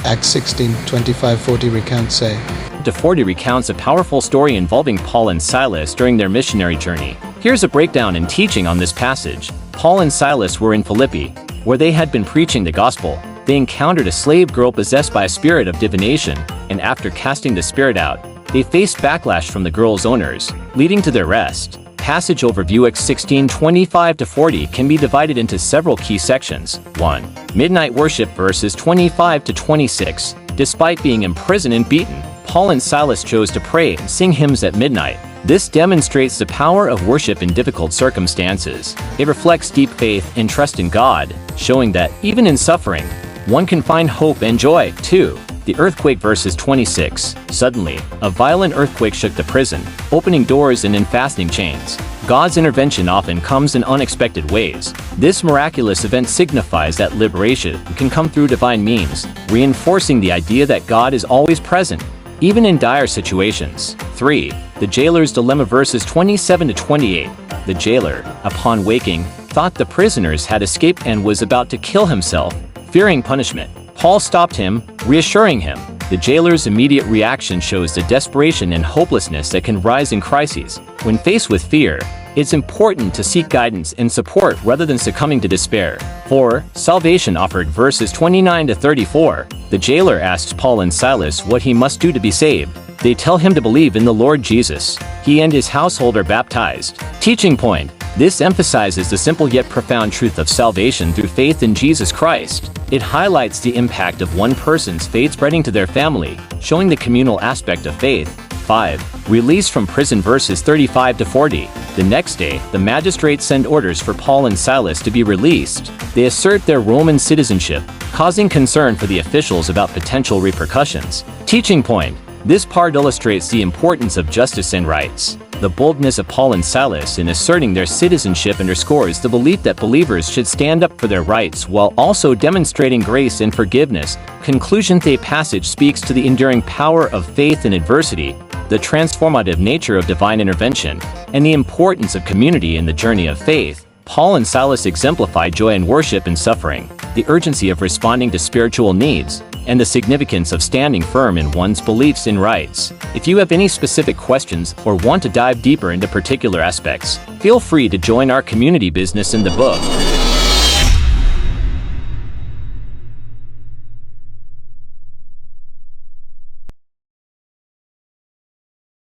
Acts 16:25-40 recounts say. To 40 recounts a powerful story involving Paul and Silas during their missionary journey. Here's a breakdown and teaching on this passage. Paul and Silas were in Philippi, where they had been preaching the gospel. They encountered a slave girl possessed by a spirit of divination, and after casting the spirit out, they faced backlash from the girl's owners, leading to their arrest. Passage overview. Acts 16:25-40 can be divided into several key sections. 1. Midnight worship verses 25-26. Despite being imprisoned and beaten, Paul and Silas chose to pray and sing hymns at midnight. This demonstrates the power of worship in difficult circumstances. It reflects deep faith and trust in God, showing that, even in suffering, one can find hope and joy. 2. The earthquake verses 26. Suddenly, a violent earthquake shook the prison, opening doors and unfastening chains. God's intervention often comes in unexpected ways. This miraculous event signifies that liberation can come through divine means, reinforcing the idea that God is always present, even in dire situations. 3. The jailer's dilemma verses 27-28. The jailer, upon waking, thought the prisoners had escaped and was about to kill himself, fearing punishment. Paul stopped him, reassuring him. The jailer's immediate reaction shows the desperation and hopelessness that can rise in crises. When faced with fear, it's important to seek guidance and support rather than succumbing to despair. 4. Salvation offered verses 29-34. The jailer asks Paul and Silas what he must do to be saved. They tell him to believe in the Lord Jesus. He and his household are baptized. Teaching point. This emphasizes the simple yet profound truth of salvation through faith in Jesus Christ. It highlights the impact of one person's faith spreading to their family, showing the communal aspect of faith. 5. Release from prison verses 35-40. The next day, the magistrates send orders for Paul and Silas to be released. They assert their Roman citizenship, causing concern for the officials about potential repercussions. Teaching point. This part illustrates the importance of justice and rights. The boldness of Paul and Silas in asserting their citizenship underscores the belief that believers should stand up for their rights while also demonstrating grace and forgiveness. Conclusion. The passage speaks to the enduring power of faith in adversity, the transformative nature of divine intervention, and the importance of community in the journey of faith. Paul and Silas exemplify joy in worship and suffering, the urgency of responding to spiritual needs, and the significance of standing firm in one's beliefs and rights. If you have any specific questions or want to dive deeper into particular aspects, feel free to join our community business in the book.